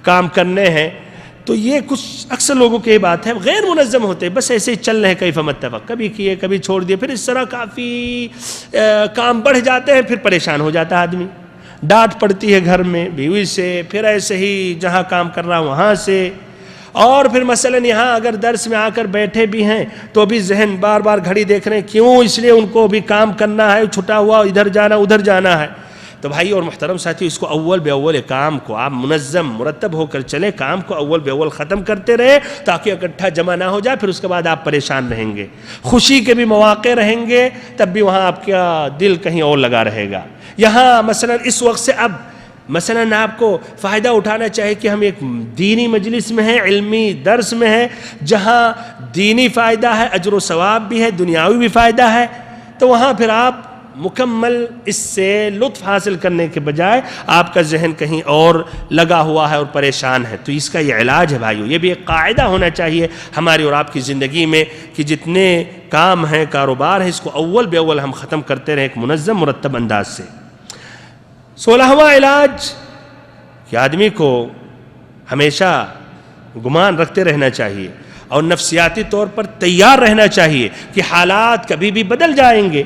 کام کرنے ہیں، تو یہ کچھ اکثر لوگوں کی بات ہے، غیر منظم ہوتے، بس ایسے ہی چل رہے ہیں کیف متفق، کبھی کیے کبھی چھوڑ دیے، پھر اس طرح کافی کام بڑھ جاتے ہیں، پھر پریشان ہو جاتا ہے آدمی، ڈانٹ پڑتی ہے گھر میں بیوی سے، پھر ایسے ہی جہاں کام کر رہا وہاں سے، اور پھر مثلا یہاں اگر درس میں آ کر بیٹھے بھی ہیں تو بھی ذہن بار بار گھڑی دیکھ رہے ہیں، کیوں؟ اس لیے ان کو بھی کام کرنا ہے، چھٹا ہوا ادھر جانا ادھر جانا ہے۔ تو بھائی اور محترم ساتھی، اس کو اول بے اول کام کو آپ منظم مرتب ہو کر چلیں، کام کو اول بے اول ختم کرتے رہے تاکہ اکٹھا جمع نہ ہو جائے، پھر اس کے بعد آپ پریشان رہیں گے، خوشی کے بھی مواقع رہیں گے تب بھی وہاں آپ کا دل کہیں اور لگا رہے گا۔ یہاں مثلا اس وقت سے اب مثلا آپ کو فائدہ اٹھانا چاہیے کہ ہم ایک دینی مجلس میں ہیں، علمی درس میں ہیں، جہاں دینی فائدہ ہے، اجر و ثواب بھی ہے، دنیاوی بھی فائدہ ہے، تو وہاں پھر آپ مکمل اس سے لطف حاصل کرنے کے بجائے آپ کا ذہن کہیں اور لگا ہوا ہے اور پریشان ہے۔ تو اس کا یہ علاج ہے بھائیو، یہ بھی ایک قاعدہ ہونا چاہیے ہماری اور آپ کی زندگی میں کہ جتنے کام ہیں، کاروبار ہیں، اس کو اول بے اول ہم ختم کرتے رہیں ایک منظم مرتب انداز سے۔ 16واں علاج کہ آدمی کو ہمیشہ گمان رکھتے رہنا چاہیے اور نفسیاتی طور پر تیار رہنا چاہیے کہ حالات کبھی بھی بدل جائیں گے،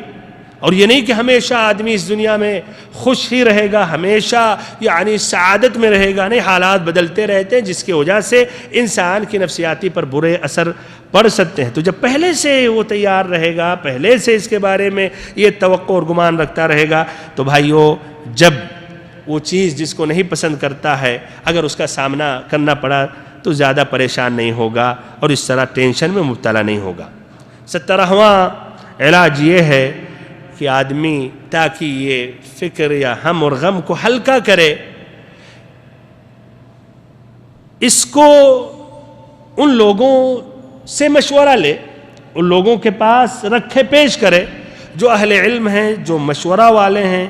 اور یہ نہیں کہ ہمیشہ آدمی اس دنیا میں خوش ہی رہے گا، ہمیشہ یعنی سعادت میں رہے گا، نہیں، حالات بدلتے رہتے ہیں جس کی وجہ سے انسان کی نفسیاتی پر برے اثر پڑ سکتے ہیں۔ تو جب پہلے سے وہ تیار رہے گا، پہلے سے اس کے بارے میں یہ توقع اور گمان رکھتا رہے گا، تو بھائیو جب وہ چیز جس کو نہیں پسند کرتا ہے اگر اس کا سامنا کرنا پڑا تو زیادہ پریشان نہیں ہوگا اور اس طرح ٹینشن میں مبتلا نہیں ہوگا۔ 17واں علاج یہ ہے کہ آدمی تاکہ یہ فکر یا ہم اور غم کو ہلکا کرے، اس کو ان لوگوں سے مشورہ لے، ان لوگوں کے پاس رکھے پیش کرے جو اہل علم ہیں، جو مشورہ والے ہیں،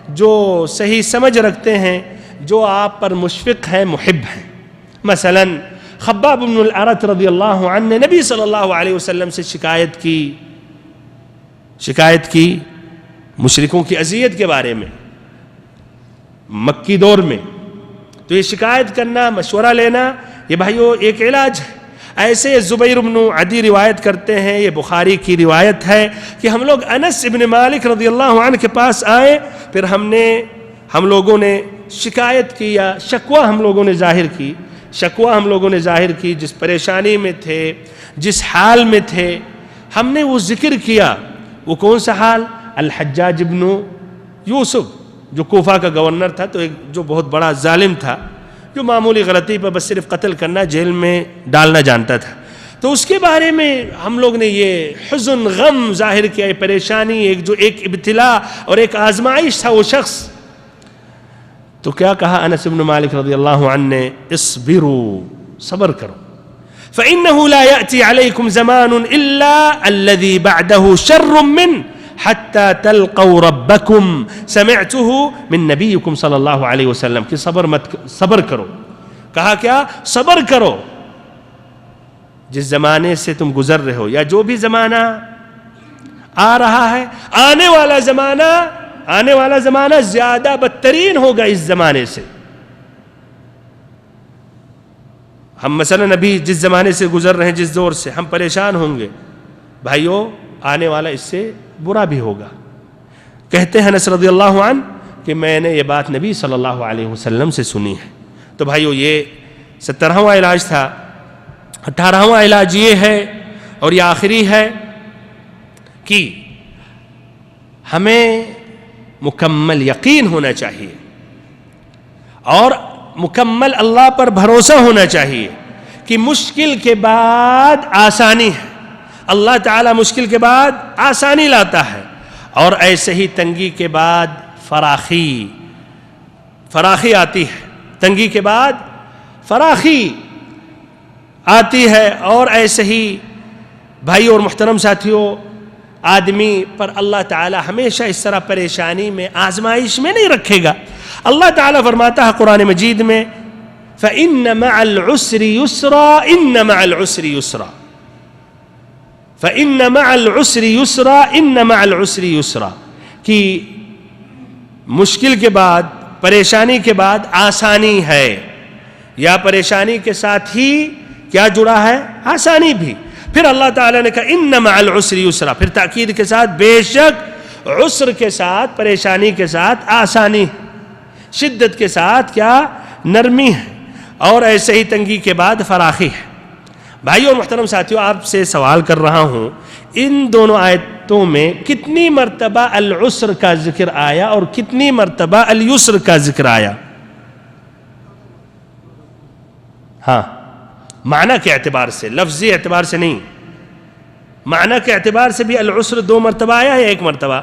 جو صحیح سمجھ رکھتے ہیں، جو آپ پر مشفق ہیں، محب ہیں۔ مثلا خباب بن الارت رضی اللہ عنہ نے نبی صلی اللہ علیہ وسلم سے شکایت کی مشرکوں کی اذیت کے بارے میں مکی دور میں، تو یہ شکایت کرنا، مشورہ لینا، یہ بھائیو ایک علاج ہے۔ ایسے زبیر بن عدی روایت کرتے ہیں، یہ بخاری کی روایت ہے کہ ہم لوگ انس ابن مالک رضی اللہ عنہ کے پاس آئے، پھر ہم لوگوں نے شکایت کی یا شکوہ ہم لوگوں نے ظاہر کی، جس پریشانی میں تھے، جس حال میں تھے، ہم نے وہ ذکر کیا۔ وہ کون سا حال؟ الحجاج ابن یوسف جو کوفہ کا گورنر تھا، تو ایک جو بہت بڑا ظالم تھا، جو معمولی غلطی پر بس صرف قتل کرنا، جیل میں ڈالنا جانتا تھا، تو اس کے بارے میں ہم لوگ نے یہ حزن غم ظاہر کیا، پریشانی، ایک ابتلا اور ایک آزمائش تھا وہ شخص۔ تو کیا کہا انس بن مالک رضی اللہ عنہ نے؟ اصبروا، صبر کرو، فإنه لا يأتي عليكم زمان إلا الذي بعده شر من حتى تلقوا ربكم سمعته من نبيكم صلی اللہ علیہ وسلم کہ صبر کرو۔ کہا کیا؟ صبر کرو، جس زمانے سے تم گزر رہے ہو یا جو بھی زمانہ آ رہا ہے، آنے والا زمانہ زیادہ بدترین ہوگا اس زمانے سے۔ ہم مثلا ابھی جس زمانے سے گزر رہے ہیں، جس دور سے ہم پریشان ہوں گے، بھائیو آنے والا اس سے برا بھی ہوگا۔ کہتے ہیں انس رضی اللہ عنہ کہ میں نے یہ بات نبی صلی اللہ علیہ وسلم سے سنی ہے۔ تو بھائیو یہ 17واں علاج تھا۔ 18واں علاج یہ ہے اور یہ آخری ہے کہ ہمیں مکمل یقین ہونا چاہیے اور مکمل اللہ پر بھروسہ ہونا چاہیے کہ مشکل کے بعد آسانی ہے۔ اللہ تعالیٰ مشکل کے بعد آسانی لاتا ہے، اور ایسے ہی تنگی کے بعد فراخی آتی ہے، تنگی کے بعد فراخی آتی ہے۔ اور ایسے ہی بھائی اور محترم ساتھیوں، آدمی پر اللہ تعالیٰ ہمیشہ اس طرح پریشانی میں، آزمائش میں نہیں رکھے گا۔ اللہ تعالیٰ فرماتا ہے قرآن مجید میں فَإِنَّ مَعَ الْعُسْرِ يُسْرًا إِنَّ مَعَ الْعُسْرِ يُسْرًا فَإِنَّ مَعَ الْعُسْرِ يُسْرًا إِنَّ مَعَ الْعُسْرِ يُسْرًا کہ مشکل کے بعد، پریشانی کے بعد آسانی ہے، یا پریشانی کے ساتھ ہی کیا جڑا ہے؟ آسانی بھی. پھر اللہ تعالیٰ نے کہا ان مع العسر یسرا، پھر تاکید کے ساتھ بے شک عسر کے ساتھ، پریشانی کے ساتھ آسانی، شدت کے ساتھ کیا؟ نرمی ہے، اور ایسے ہی تنگی کے بعد فراخی ہے. بھائیو اور محترم ساتھیو، آپ سے سوال کر رہا ہوں، ان دونوں آیتوں میں کتنی مرتبہ العسر کا ذکر آیا اور کتنی مرتبہ الیسر کا ذکر آیا؟ ہاں، معنی کے اعتبار سے، لفظی اعتبار سے نہیں، معنی کے اعتبار سے بھی العسر 2 مرتبہ آیا یا 1 مرتبہ؟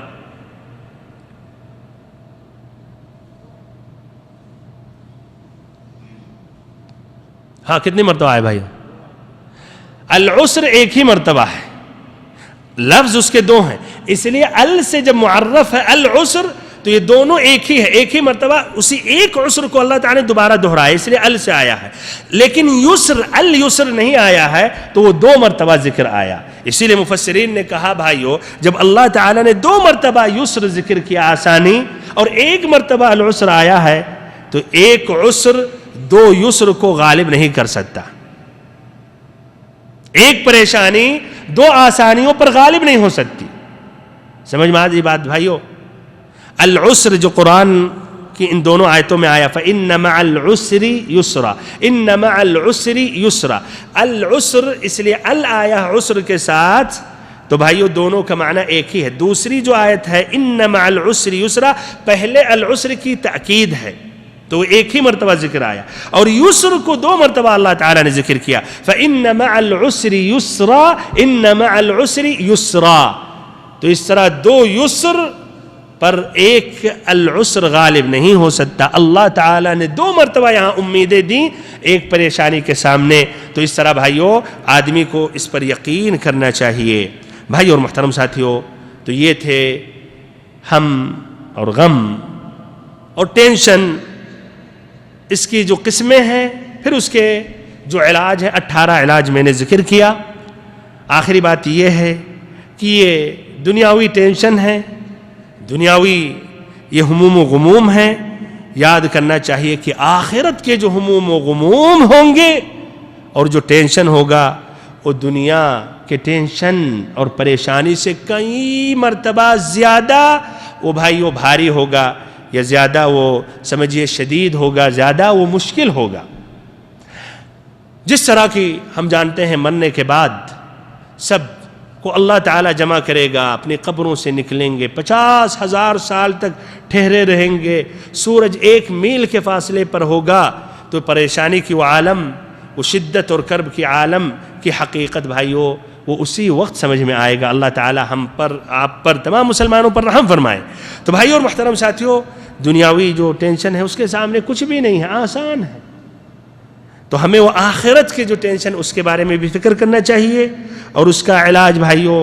ہاں، کتنی مرتبہ آئے بھائی؟ العسر 1 ہی مرتبہ ہے، لفظ اس کے 2 ہیں، اس لیے ال سے جب معرف ہے العسر تو یہ دونوں ایک ہی ہے، ایک ہی مرتبہ اسی ایک عسر کو اللہ تعالیٰ نے دوبارہ دہرایا، اس لیے ال سے آیا ہے. لیکن یسر، الیسر نہیں آیا ہے تو وہ 2 مرتبہ ذکر آیا. اسی لیے مفسرین نے کہا بھائیو، جب اللہ تعالیٰ نے 2 مرتبہ یسر ذکر کیا آسانی، اور 1 مرتبہ العسر آیا ہے، تو ایک عسر 2 یسر کو غالب نہیں کر سکتا. ایک پریشانی 2 آسانیوں پر غالب نہیں ہو سکتی. سمجھ میں آتی بات بھائیو؟ العسر جو قرآن کی ان دونوں آیتوں میں آیا فَإِنَّ مَعَ الْعُسْرِ يُسْرًا، إِنَّ مَعَ الْعُسْرِ يُسْرًا، العسر اس لیے ال آیا عسر کے ساتھ، تو بھائیو دونوں کا معنی ایک ہی ہے. دوسری جو آیت ہے إِنَّ مَعَ الْعُسْرِ يُسْرًا، پہلے العسر کی تأکید ہے تو وہ 1 ہی مرتبہ ذکر آیا، اور یسر کو 2 مرتبہ اللہ تعالیٰ نے ذکر کیا. فَإِنَّ مَعَ الْعُسْرِ يُسْرًا، إِنَّ مَعَ الْعُسْرِ يُسْرًا، تو اس طرح 2 یسر پر 1 العسر غالب نہیں ہو سکتا. اللہ تعالیٰ نے 2 مرتبہ یہاں امیدیں دیں ایک پریشانی کے سامنے. تو اس طرح بھائیو آدمی کو اس پر یقین کرنا چاہیے. بھائی اور محترم ساتھیو، تو یہ تھے ہم اور غم اور ٹینشن، اس کی جو قسمیں ہیں، پھر اس کے جو علاج ہے. 18 علاج میں نے ذکر کیا. آخری بات یہ ہے کہ یہ دنیاوی ٹینشن ہے، دنیاوی یہ ہموم و غموم ہیں. یاد کرنا چاہیے کہ آخرت کے جو ہموم و غموم ہوں گے اور جو ٹینشن ہوگا وہ دنیا کے ٹینشن اور پریشانی سے کئی مرتبہ زیادہ وہ بھائیو بھاری ہوگا، یا زیادہ وہ سمجھیے شدید ہوگا، زیادہ وہ مشکل ہوگا. جس طرح کی ہم جانتے ہیں مرنے کے بعد سب کو اللہ تعالیٰ جمع کرے گا، اپنی قبروں سے نکلیں گے، 50,000 سال تک ٹھہرے رہیں گے، سورج 1 میل کے فاصلے پر ہوگا. تو پریشانی کی وہ عالم، وہ شدت اور کرب کی عالم کی حقیقت بھائیو وہ اسی وقت سمجھ میں آئے گا. اللہ تعالیٰ ہم پر، آپ پر، تمام مسلمانوں پر رحم فرمائے. تو بھائیو اور محترم ساتھیو، دنیاوی جو ٹینشن ہے اس کے سامنے کچھ بھی نہیں ہے، آسان ہے. تو ہمیں وہ آخرت کے جو ٹینشن اس کے بارے میں بھی فکر کرنا چاہیے. اور اس کا علاج بھائیو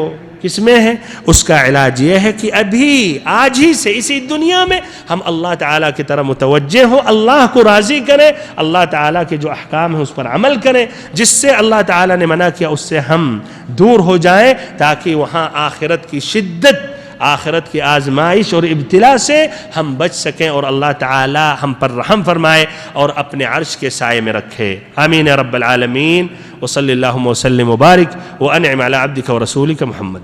کس میں ہے؟ اس کا علاج یہ ہے کہ ابھی آج ہی سے اسی دنیا میں ہم اللہ تعالیٰ کی طرف متوجہ ہوں، اللہ کو راضی کریں، اللہ تعالیٰ کے جو احکام ہیں اس پر عمل کریں، جس سے اللہ تعالیٰ نے منع کیا اس سے ہم دور ہو جائیں، تاکہ وہاں آخرت کی شدت، آخرت کی آزمائش اور ابتلا سے ہم بچ سکیں، اور اللہ تعالی ہم پر رحم فرمائے اور اپنے عرش کے سائے میں رکھے. آمین رب العالمین. وصلی اللہم وسلم وبارک وانعم علی عبدک ورسولک محمد.